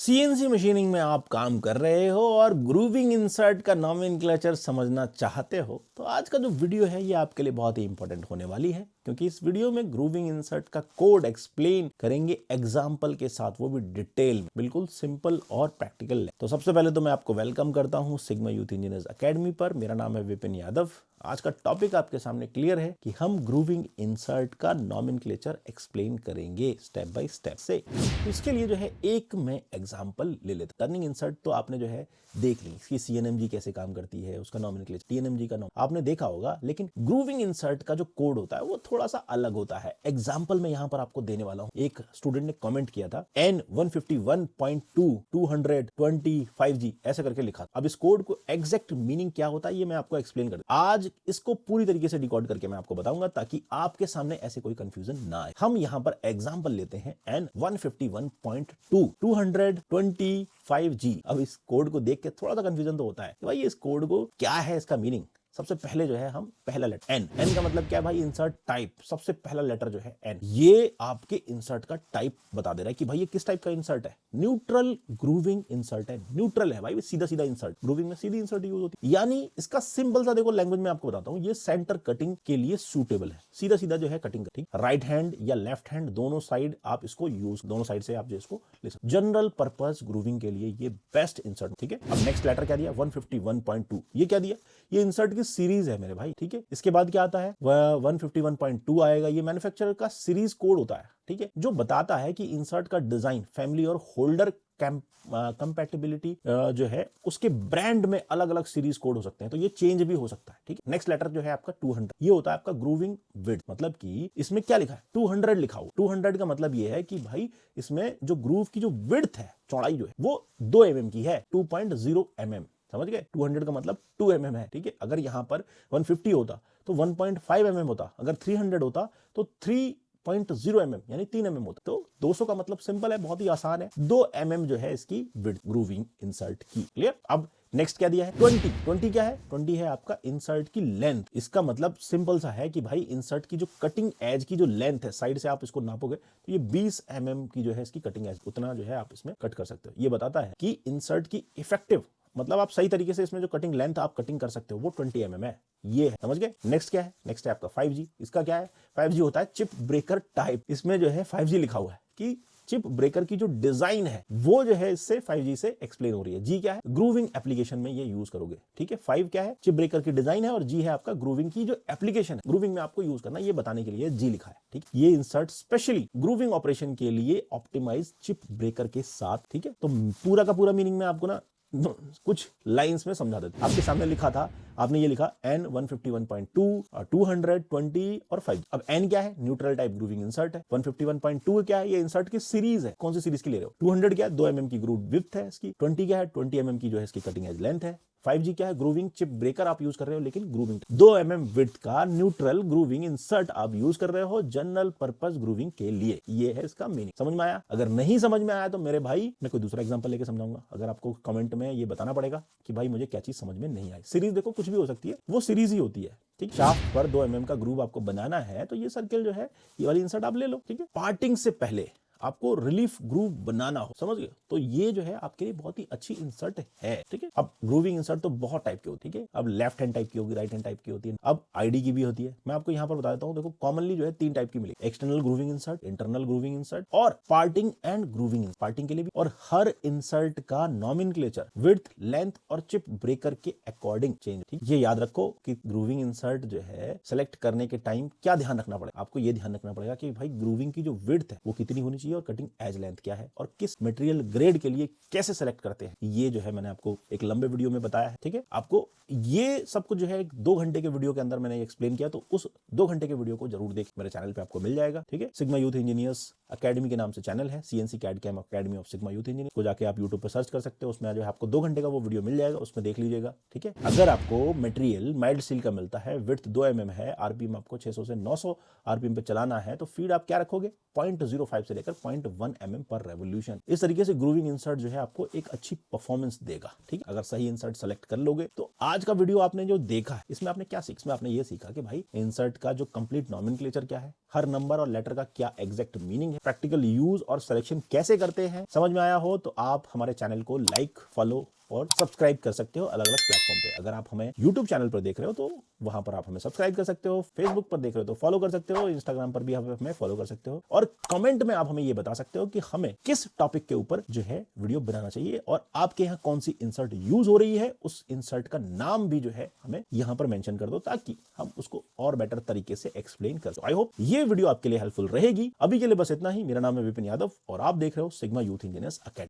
CNC machining में आप काम कर रहे हो और ग्रूविंग इंसर्ट का नॉमेनक्लेचर समझना चाहते हो तो आज का जो वीडियो है ये आपके लिए बहुत ही इंपॉर्टेंट होने वाली है, क्योंकि इस वीडियो में ग्रूविंग इंसर्ट का कोड एक्सप्लेन करेंगे एग्जाम्पल के साथ, वो भी डिटेल में, बिल्कुल सिंपल और प्रैक्टिकल। तो सबसे पहले तो मैं आपको वेलकम करता हूं सिग्मा यूथ इंजीनियर्स अकेडमी पर। मेरा नाम है विपिन यादव। आज का टॉपिक आपके सामने क्लियर है कि हम ग्रूविंग इंसर्ट का नॉमेनक्लेचर एक्सप्लेन करेंगे स्टेप बाय स्टेप से। तो इसके लिए जो है एक मैं एग्जांपल ले लेता हूं। टर्निंग इंसर्ट तो आपने जो है देख ली, इसकी सीएनएमजी कैसे काम करती है, उसका नॉमेनक्लेचर टीएनएमजी का आपने देखा होगा, लेकिन ग्रूविंग इंसर्ट का जो कोड होता है वो थोड़ा सा अलग होता है। एग्जांपल मैं यहां पर आपको देने वाला हूं। एक स्टूडेंट ने कमेंट किया था N151.2 225G ऐसे करके लिखा। अब इस कोड को एग्जैक्ट मीनिंग क्या होता है ये मैं आपको एक्सप्लेन कर दूं। आज इसको पूरी तरीके से डिकोड करके मैं आपको बताऊंगा ताकि आपके सामने ऐसे कोई कंफ्यूजन ना आए। हम यहां पर एग्जांपल लेते हैं N151.2 225G। अब इस कोड को देख के थोड़ा सा कंफ्यूजन तो होता है कि भाई इस कोड को क्या है, इसका मीनिंग। सबसे पहले जो है हम पहला लेटर एन का मतलब क्या है भाई, इंसर्ट टाइप। सबसे पहला लेटर जो है एन, ये आपके इंसर्ट का टाइप बता दे रहा है कि भाई ये किस टाइप का इंसर्ट है। न्यूट्रल ग्रूविंग इंसर्ट है। न्यूट्रल है भाई, सीधा सीधा इंसर्ट। ग्रूविंग में सीधी इंसर्ट यूज होती है, यानी इसका सिंपल सा देखो लैंग्वेज में आपको बताता हूं, ये सेंटर कटिंग के लिए सूटेबल है। सीधा सीधा जो है कटिंग ठीक, राइट हैंड या लेफ्ट हैंड दोनों साइड आप इसको यूज, दोनों साइड से आप जो इसको ले सकते। जनरल पर्पस ग्रूविंग के लिए ये बेस्ट इंसर्ट। ठीक है, अब नेक्स्ट लेटर क्या दिया 151.2, ये क्या दिया, ये इंसर्ट की सीरीज है मेरे भाई। ठीक है, इसके बाद क्या आता है 151.2 आएगा, ये मैन्युफैक्चरर का सीरीज कोड होता है। ठीक है, जो बताता है कि इंसर्ट का डिजाइन, फैमिली और होल्डर कंपैटिबिलिटी जो है उसके ब्रांड में अलग अलग सीरीज कोड हो सकते हैं, तो ये चेंज भी हो सकता है। ठीक है, नेक्स्ट लेटर जो है आपका 200, ये होता है आपका ग्रूविंग विड्थ। मतलब कि इसमें क्या लिखा है 200 लिखा हो। 200 का मतलब ये है कि भाई इसमें जो ग्रूव की जो विड्थ है, चौड़ाई जो है वो 2 mm की है, 2.0 mm। समझ गए, 200 का मतलब 2 mm है। ठीक है, अगर यहां पर 150 होता तो 1.5 mm होता, अगर 300 होता तो 3.0 mm यानी 3 mm होता। तो 200 का मतलब सिंपल है, बहुत ही आसान है, 2 mm जो है इसकी विड्थ ग्रूविंग इंसर्ट की। क्लियर। अब नेक्स्ट क्या दिया है 20 क्या है, 20 है आपका इंसर्ट की लेंथ। इसका मतलब सिंपल सा है कि भाई इंसर्ट की जो कटिंग एज की जो लेंथ है, साइड से आप इसको नापोगे तो ये 20 mm की जो है इसकी कटिंग एज, उतना जो है आप इसमें कट कर सकते हो। ये बताता है कि इंसर्ट की इफेक्टिव, मतलब आप सही तरीके से इसमें जो कटिंग लेंथ आप कटिंग कर सकते हो वो 20 mm है। ये है, समझ गए। नेक्स्ट क्या है, नेक्स्ट है आपका 5G। इसका क्या है, 5G होता है चिप ब्रेकर टाइप। इसमें जो है 5G लिखा हुआ है कि चिप ब्रेकर की जो डिजाइन है वो जो है इससे 5G से एक्सप्लेन हो रही है। जी क्या है, ग्रूविंग एप्लीकेशन में ये यूज करोगे। ठीक है, 5 क्या है, चिप ब्रेकर की डिजाइन है, और जी है आपका ग्रूविंग की जो एप्लीकेशन है, ग्रूविंग में आपको यूज करना, ये बताने के लिए जी लिखा है। ठीक, ये इंसर्ट स्पेशली ग्रूविंग ऑपरेशन के लिए ऑप्टिमाइज चिप ब्रेकर के साथ। ठीक है, तो पूरा का पूरा मीनिंग में आपको ना कुछ लाइंस में समझा देते। आपके सामने लिखा था, आपने ये लिखा N151.2 और 220 और 5। अब N क्या है, न्यूट्रल टाइप ग्रूविंग इंसर्ट है। 151.2 क्या है, ये इंसर्ट की सीरीज है। कौन सी सीरीज की ले रहे हो। 200 क्या है, 2 mm की ग्रूव विड्थ है इसकी। 20 क्या है, 20 mm की जो है इसकी कटिंग एज लेंथ है। 5G क्या है, ग्रूविंग चिप ब्रेकर आप यूज कर रहे हो, लेकिन ग्रूविंग 2 mm विड्थ का न्यूट्रल ग्रूविंग इंसर्ट आप यूज कर रहे हो जनरल पर्पस ग्रूविंग के लिए। ये है इसका मीनिंग। समझ में आया। अगर नहीं समझ में आया तो मेरे भाई मैं कोई दूसरा एग्जांपल लेके समझाऊंगा। अगर आपको कमेंट में ये बताना पड़ेगा कि भाई मुझे क्या चीज समझ में नहीं आई। सीरीज देखो कुछ भी हो सकती है, वो सीरीज ही होती है। ठीक, शाफ्ट पर 2 mm का ग्रूव आपको बनाना है तो ये सर्किल जो है, ये वाली इंसर्ट आप ले लो। ठीक है, पार्टिंग से पहले आपको रिलीफ ग्रूव बनाना हो, समझ गए, तो ये जो है आपके लिए बहुत ही अच्छी इंसर्ट है। ठीक है, अब ग्रूविंग इंसर्ट तो बहुत टाइप की होती है। अब लेफ्ट हैंड टाइप की होगी, राइट हैंड टाइप की होती है, अब आईडी की भी होती है। मैं आपको यहाँ पर बता देता हूँ, देखो कॉमनली जो है 3 टाइप की मिलेगी, external grooving insert, internal grooving insert और पार्टिंग एंड ग्रूविंग। पार्टिंग के लिए भी, और हर इंसर्ट का नॉमेनक्लेचर विड्थ, लेंथ और चिप ब्रेकर के अकॉर्डिंग चेंज। ठीक, ये याद रखो कि ग्रूविंग इंसर्ट जो है सेलेक्ट करने के टाइम क्या ध्यान रखना पड़ेगा। आपको ये ध्यान रखना पड़ेगा कि भाई ग्रूविंग की जो विड्थ है वो कितनी होनी चाहिए, और कटिंग एज लेंथ क्या है, और किस मटेरियल ग्रेड के लिए कैसे सेलेक्ट करते हैं, ये जो है मैंने आपको एक लंबे वीडियो में बताया है। ठीक है, आपको ये सब कुछ जो है 2 घंटे के वीडियो के अंदर मैंने एक्सप्लेन किया, तो उस 2 घंटे के वीडियो को जरूर देख, मेरे चैनल पे आपको मिल जाएगा। ठीक है, सिग्मा यूथ इंजीनियर्स अकेडमी के नाम से चैनल है, CNC CAD CAM academy of sigma youth engineer को जाके आप यूट्यूब पर सर्च कर सकते हो। उसमें जो है आपको 2 घंटे का वो वीडियो मिल जाएगा, उसमें देख लीजिएगा। ठीक है, अगर आपको मटेरियल माइल्ड स्टील का मिलता है, विड्थ 2 mm है, आरपीएम आपको 600 से 900 आरपीएम पे चलाना है, तो फीड आप क्या रखोगे 0.05 से लेकर 0.1 mm पर रेवोल्यूशन। इस तरीके से ग्रूविंग इंसर्ट जो है आपको एक अच्छी परफॉर्मेंस देगा। ठीक है, अगर सही इंसर्ट सेलेक्ट कर लोगे तो आज का वीडियो आपने जो देखा है इसमें आपने क्या सीखा, इसमें आपने ये सीखा कि भाई इंसर्ट का जो कंप्लीट नॉमेनक्लेचर क्या है, हर नंबर और लेटर का क्या एग्जैक्ट मीनिंग है, प्रैक्टिकल यूज और सिलेक्शन कैसे करते हैं समझ में आया हो तो आप हमारे चैनल को लाइक, फॉलो और सब्सक्राइब कर सकते हो अलग अलग प्लेटफॉर्म पे। अगर आप हमें YouTube चैनल पर देख रहे हो तो वहां पर आप हमें सब्सक्राइब कर सकते हो, फेसबुक पर देख रहे हो तो फॉलो कर सकते हो, इंस्टाग्राम पर भी आप हमें फॉलो कर सकते हो, और कमेंट में आप हमें ये बता सकते हो कि हमें किस टॉपिक के ऊपर जो है वीडियो बनाना चाहिए और आपके यहाँ कौन सी इंसर्ट यूज हो रही है, उस इंसर्ट का नाम भी जो है हमें यहाँ पर मेंशन कर दो ताकि हम उसको और बेटर तरीके से एक्सप्लेन कर सकें। आई होप ये वीडियो आपके लिए हेल्पफुल रहेगी। अभी के लिए बस इतना ही। मेरा नाम है विपिन यादव और आप देख रहे हो सिग्मा यूथ इंजीनियर्स अकेडमी।